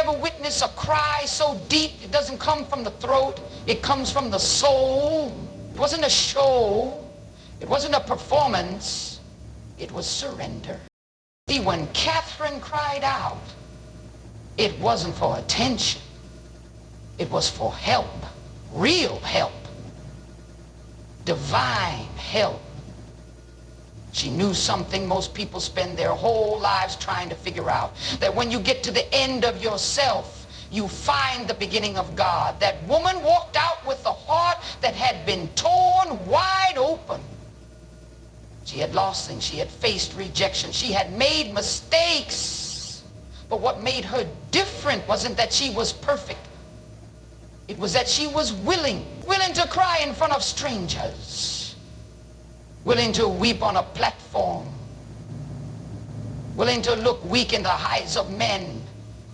ever witnessed a cry so deep it doesn't come from the throat, it comes from the soul? It wasn't a show. It wasn't a performance. It was surrender. See, when Kathryn cried out, it wasn't for attention. It was for help, real help, divine help. She knew something most people spend their whole lives trying to figure out, that when you get to the end of yourself, you find the beginning of God. That woman walked out with a heart that had been torn wide open. She had lost things. She had faced rejection. She had made mistakes. But what made her different wasn't that she was perfect. It was that she was willing to cry in front of strangers, willing to weep on a platform, willing to look weak in the eyes of men,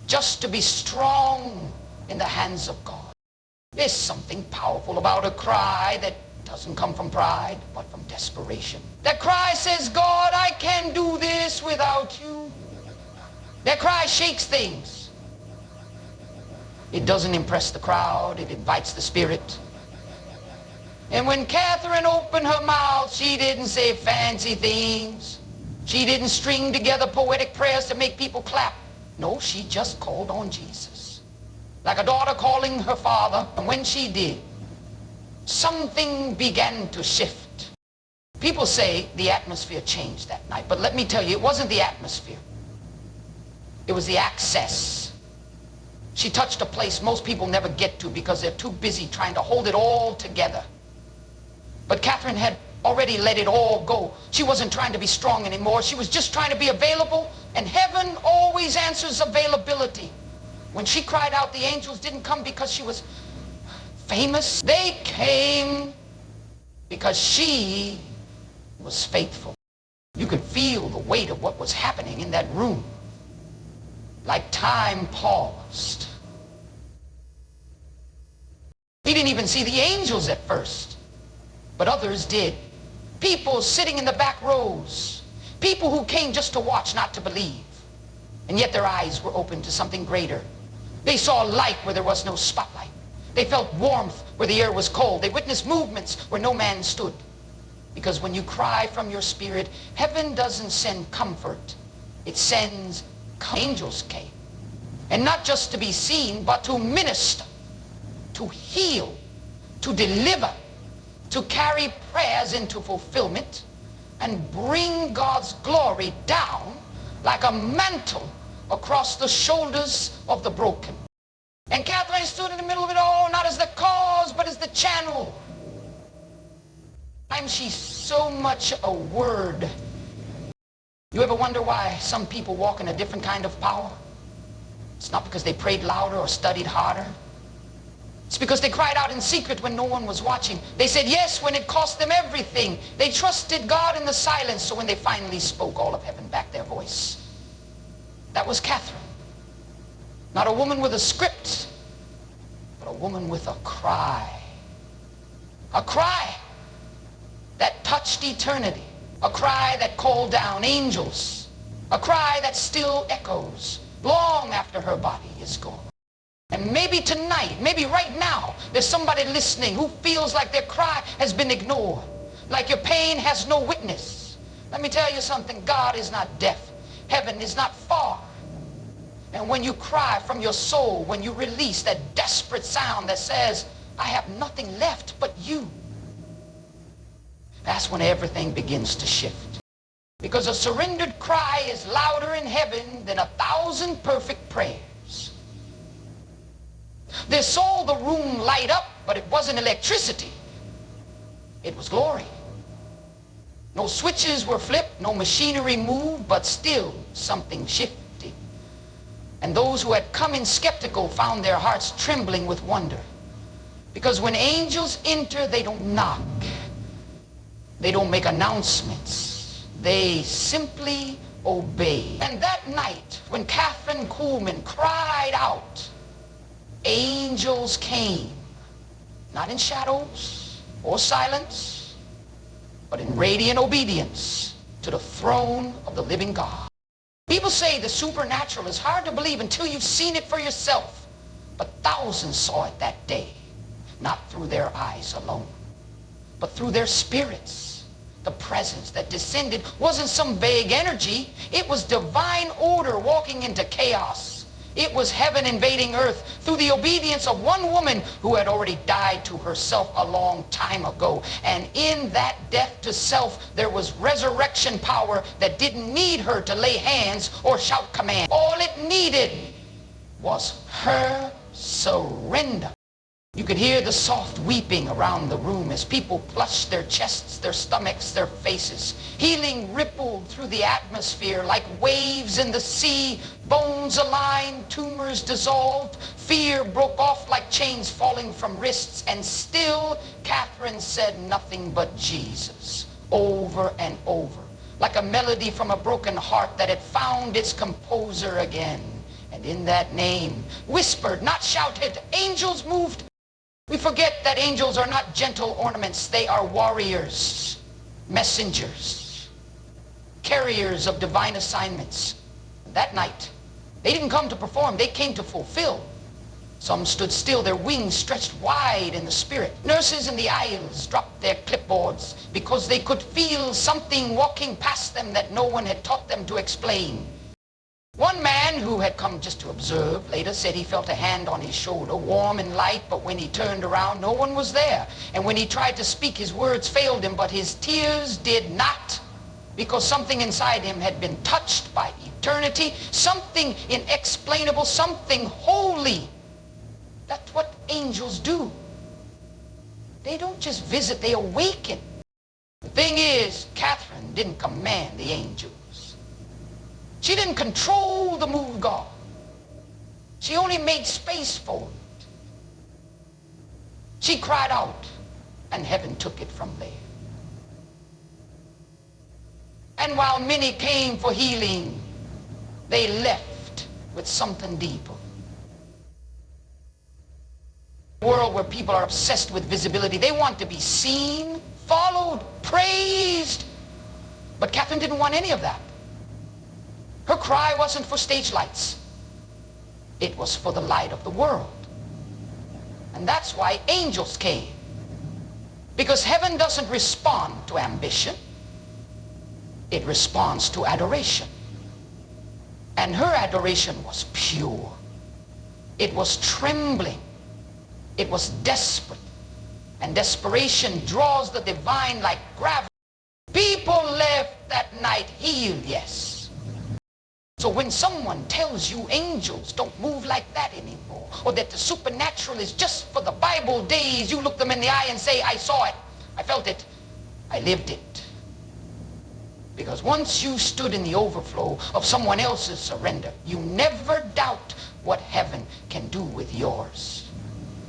just to be strong in the hands of God. There's something powerful about a cry that doesn't come from pride, but from desperation. That cry says, God, I can't do this without you. That cry shakes things. It doesn't impress the crowd, it invites the spirit. And when Kathryn opened her mouth, she didn't say fancy things. She didn't string together poetic prayers to make people clap. No, she just called on Jesus, like a daughter calling her father. And when she did, something began to shift. People say the atmosphere changed that night, but let me tell you, it wasn't the atmosphere. It was the access. She touched a place most people never get to because they're too busy trying to hold it all together. But Kathryn had already let it all go. She wasn't trying to be strong anymore. She was just trying to be available, and heaven always answers availability. When she cried out, the angels didn't come because she was famous. They came because she was faithful. You could feel the weight of what was happening in that room, like time paused. He didn't even see the angels at first, but others did. People sitting in the back rows, people who came just to watch, not to believe, and yet their eyes were open to something greater. They saw light where there was no spotlight. They felt warmth where the air was cold. They witnessed movements where no man stood. Because when you cry from your spirit, heaven doesn't send comfort. It sends angels came. And not just to be seen, but to minister, to heal, to deliver, to carry prayers into fulfillment and bring God's glory down like a mantle across the shoulders of the broken. And Kathryn stood in the middle of it all, not as the cause, but as the channel. She's so much a word. You ever wonder why some people walk in a different kind of power? It's not because they prayed louder or studied harder. It's because they cried out in secret when no one was watching. They said yes when it cost them everything. They trusted God in the silence, so when they finally spoke, all of heaven backed their voice. That was Kathryn. Not a woman with a script, but a woman with a cry. A cry that touched eternity. A cry that called down angels. A cry that still echoes long after her body is gone. And maybe tonight, maybe right now, there's somebody listening who feels like their cry has been ignored, like your pain has no witness. Let me tell you something, God is not deaf. Heaven is not far. And when you cry from your soul, when you release that desperate sound that says, I have nothing left but you, that's when everything begins to shift. Because a surrendered cry is louder in heaven than 1,000 perfect prayers. They saw the room light up, but it wasn't electricity. It was glory. No switches were flipped, no machinery moved, but still something shifted. And those who had come in skeptical found their hearts trembling with wonder. Because when angels enter, they don't knock. They don't make announcements. They simply obey. And that night, when Kathryn Kuhlman cried out, angels came, not in shadows or silence, but in radiant obedience to the throne of the living God. People say the supernatural is hard to believe until you've seen it for yourself. But thousands saw it that day, not through their eyes alone, but through their spirits. The presence that descended wasn't some vague energy. It was divine order walking into chaos. It was heaven invading earth through the obedience of one woman who had already died to herself a long time ago. And in that death to self, there was resurrection power that didn't need her to lay hands or shout command. All it needed was her surrender. You could hear the soft weeping around the room as people clutched their chests, their stomachs, their faces. Healing rippled through the atmosphere like waves in the sea. Bones aligned, tumors dissolved. Fear broke off like chains falling from wrists. And still, Kathryn said nothing but Jesus, over and over, like a melody from a broken heart that had found its composer again. And in that name, whispered, not shouted, angels moved. We forget that angels are not gentle ornaments. They are warriors, messengers, carriers of divine assignments. That night, they didn't come to perform. They came to fulfill. Some stood still, their wings stretched wide in the spirit. Nurses in the aisles dropped their clipboards because they could feel something walking past them that no one had taught them to explain. One man who had come just to observe later said he felt a hand on his shoulder, warm and light, but when he turned around, no one was there. And when he tried to speak, his words failed him, but his tears did not, because something inside him had been touched by eternity, something inexplainable, something holy. That's what angels do. They don't just visit, they awaken. The thing is, Kathryn didn't command the angels. She didn't control the move of God. She only made space for it. She cried out, and heaven took it from there. And while many came for healing, they left with something deeper. A world where people are obsessed with visibility. They want to be seen, followed, praised. But Kathryn didn't want any of that. Her cry wasn't for stage lights. It was for the light of the world. And that's why angels came. Because heaven doesn't respond to ambition. It responds to adoration. And her adoration was pure. It was trembling. It was desperate. And desperation draws the divine like gravity. People left that night healed, yes. So when someone tells you angels don't move like that anymore, or that the supernatural is just for the Bible days, you look them in the eye and say, I saw it, I felt it, I lived it. Because once you stood in the overflow of someone else's surrender, you never doubt what heaven can do with yours.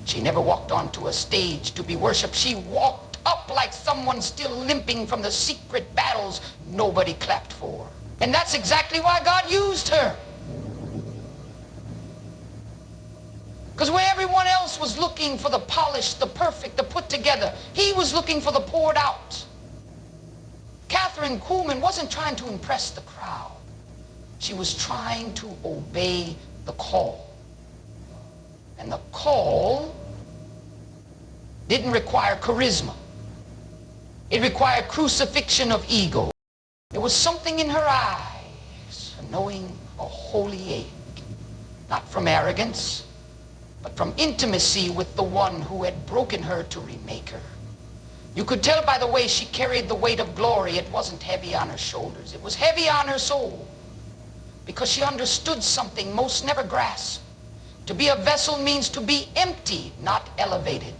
She never walked onto a stage to be worshipped. She walked up like someone still limping from the secret battles nobody clapped for. And that's exactly why God used her. Because where everyone else was looking for the polished, the perfect, the put together, he was looking for the poured out. Kathryn Kuhlman wasn't trying to impress the crowd. She was trying to obey the call. And the call didn't require charisma. It required crucifixion of ego. There was something in her eyes, knowing a holy ache, not from arrogance, but from intimacy with the one who had broken her to remake her. You could tell by the way she carried the weight of glory. It wasn't heavy on her shoulders. It was heavy on her soul, because she understood something most never grasp. To be a vessel means to be empty, not elevated.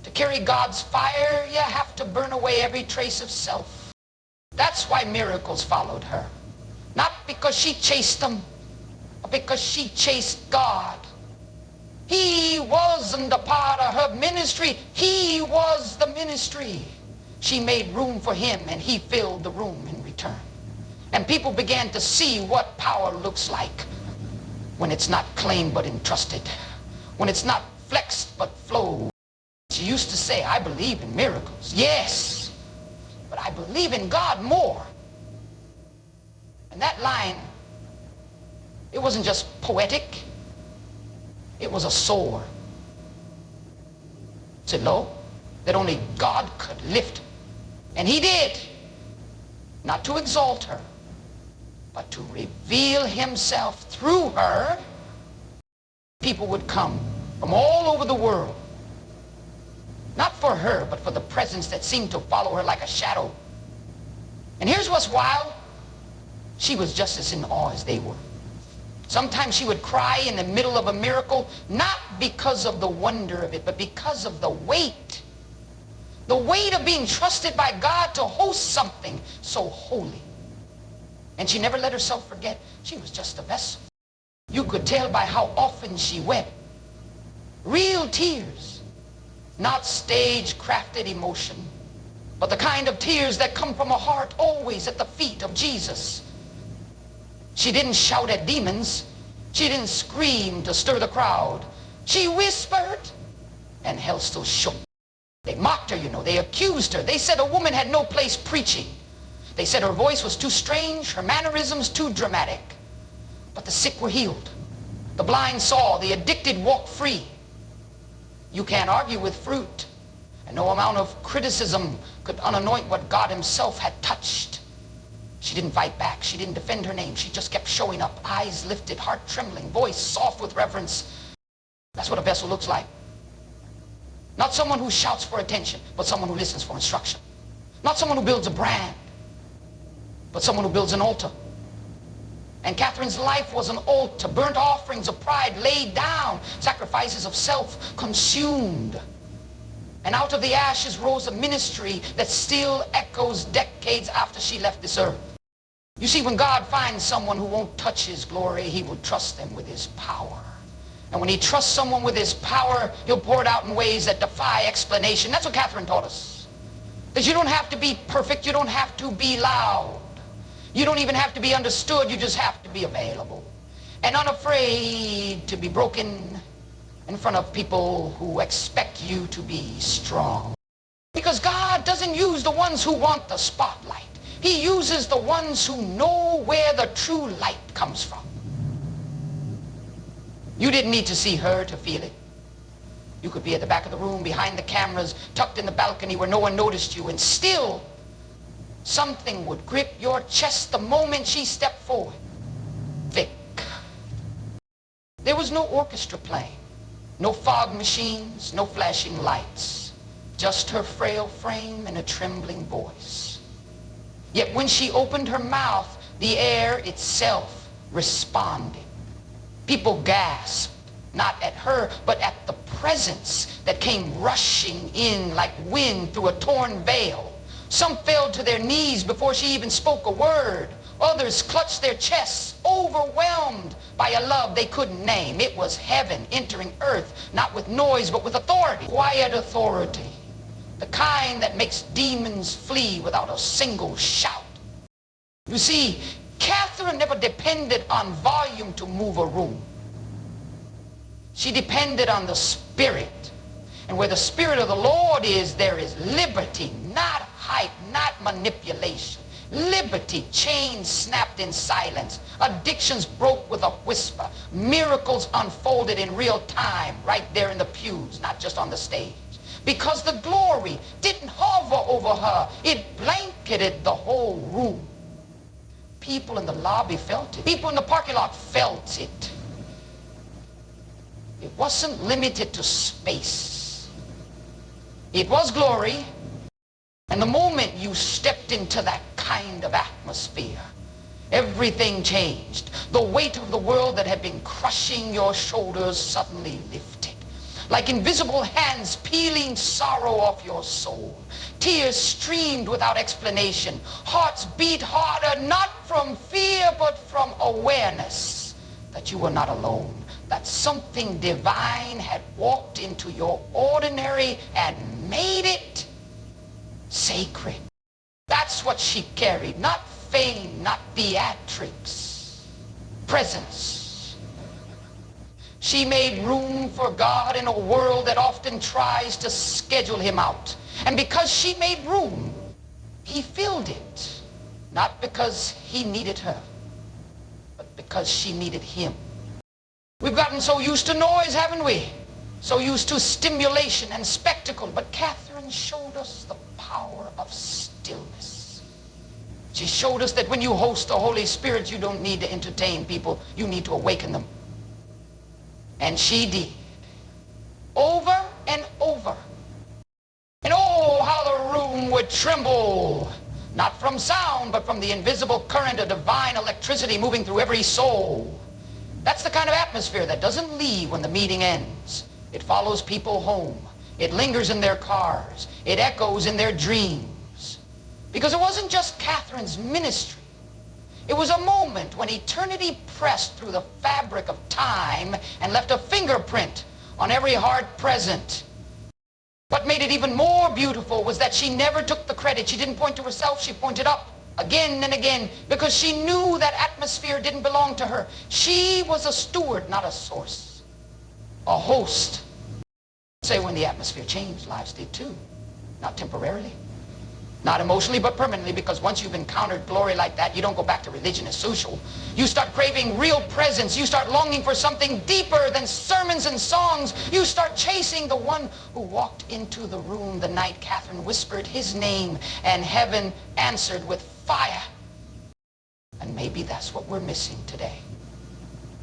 To carry God's fire, you have to burn away every trace of self. That's why miracles followed her. Not because she chased them, but because she chased God. He wasn't a part of her ministry. He was the ministry. She made room for him, and he filled the room in return. And people began to see what power looks like when it's not claimed but entrusted, when it's not flexed but flowed. She used to say, I believe in miracles. Yes, but I believe in God more. And that line It wasn't just poetic. It was a sore. So low that only God could lift. And he did. Not to exalt her, but to reveal himself through her. People would come from all over the world. Not for her, but for the presence that seemed to follow her like a shadow. And here's what's wild. She was just as in awe as they were. Sometimes she would cry in the middle of a miracle, not because of the wonder of it, but because of the weight. The weight of being trusted by God to host something so holy. And she never let herself forget she was just a vessel. You could tell by how often she wept. Real tears, not stage-crafted emotion, but the kind of tears that come from a heart always at the feet of Jesus. She didn't shout at demons. She didn't scream to stir the crowd. She whispered, and hell still shook. They mocked her, you know. They accused her. They said a woman had no place preaching. They said her voice was too strange, her mannerisms too dramatic. But the sick were healed. The blind saw. The addicted walked free. You can't argue with fruit. And no amount of criticism could unanoint what God himself had touched. She didn't fight back. She didn't defend her name. She just kept showing up, eyes lifted, heart trembling, voice soft with reverence. That's what a vessel looks like. Not someone who shouts for attention, but someone who listens for instruction. Not someone who builds a brand, but someone who builds an altar. And Kathryn's life was an altar. Burnt offerings of pride laid down, sacrifices of self consumed. And out of the ashes rose a ministry that still echoes decades after she left this earth. You see, when God finds someone who won't touch his glory, he will trust them with his power. And when he trusts someone with his power, he'll pour it out in ways that defy explanation. That's what Kathryn taught us. That you don't have to be perfect. You don't have to be loud. You don't even have to be understood. You just have to be available and unafraid to be broken in front of people who expect you to be strong. Because God doesn't use the ones who want the spotlight. He uses the ones who know where the true light comes from. You didn't need to see her to feel it. You could be at the back of the room, behind the cameras, tucked in the balcony where no one noticed you, and still something would grip your chest the moment she stepped forward. Thick. There was no orchestra playing, no fog machines, no flashing lights, just her frail frame and a trembling voice. Yet when she opened her mouth, the air itself responded. People gasped, not at her, but at the presence that came rushing in like wind through a torn veil. Some fell to their knees before she even spoke a word. Others clutched their chests, overwhelmed by a love they couldn't name. It was heaven entering earth, not with noise, but with authority. Quiet authority. The kind that makes demons flee without a single shout. You see, Kathryn never depended on volume to move a room. She depended on the Spirit. And where the Spirit of the Lord is, there is liberty, not hype, not manipulation. Liberty, chains snapped in silence. Addictions broke with a whisper. Miracles unfolded in real time, right there in the pews, not just on the stage. Because the glory didn't hover over her. It blanketed the whole room. People in the lobby felt it. People in the parking lot felt it. It wasn't limited to space. It was glory. And the moment you stepped into that kind of atmosphere, everything changed. The weight of the world that had been crushing your shoulders suddenly lifted. Like invisible hands peeling sorrow off your soul. Tears streamed without explanation. Hearts beat harder, not from fear, but from awareness that you were not alone. That something divine had walked into your ordinary and made it sacred. That's what she carried. Not fame, not theatrics. Presence. She made room for God in a world that often tries to schedule him out. And because she made room, he filled it. Not because he needed her, but because she needed him. We've gotten so used to noise, haven't we? So used to stimulation and spectacle. But Kathryn showed us the power of stillness. She showed us that when you host the Holy Spirit, you don't need to entertain people. You need to awaken them. And she did. Over and over. And oh, how the room would tremble. Not from sound, but from the invisible current of divine electricity moving through every soul. That's the kind of atmosphere that doesn't leave when the meeting ends. It follows people home. It lingers in their cars. It echoes in their dreams. Because it wasn't just Kathryn's ministry. It was a moment when eternity pressed through the fabric of time and left a fingerprint on every heart present. What made it even more beautiful was that she never took the credit. She didn't point to herself. She pointed up again and again because she knew that atmosphere didn't belong to her. She was a steward, not a source, a host. Say when the atmosphere changed, lives did too. Not temporarily, not emotionally, but permanently, because once you've encountered glory like that, you don't go back to religion as social. You start craving real presence. You start longing for something deeper than sermons and songs. You start chasing the one who walked into the room the night Kathryn whispered his name and heaven answered with fire. And maybe that's what we're missing today.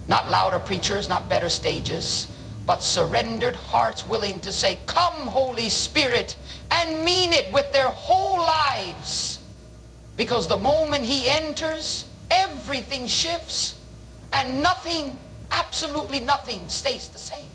Not louder preachers, not better stages, but surrendered hearts willing to say, "Come, Holy Spirit," and mean it with their whole lives. Because the moment he enters, everything shifts, and nothing, absolutely nothing, stays the same.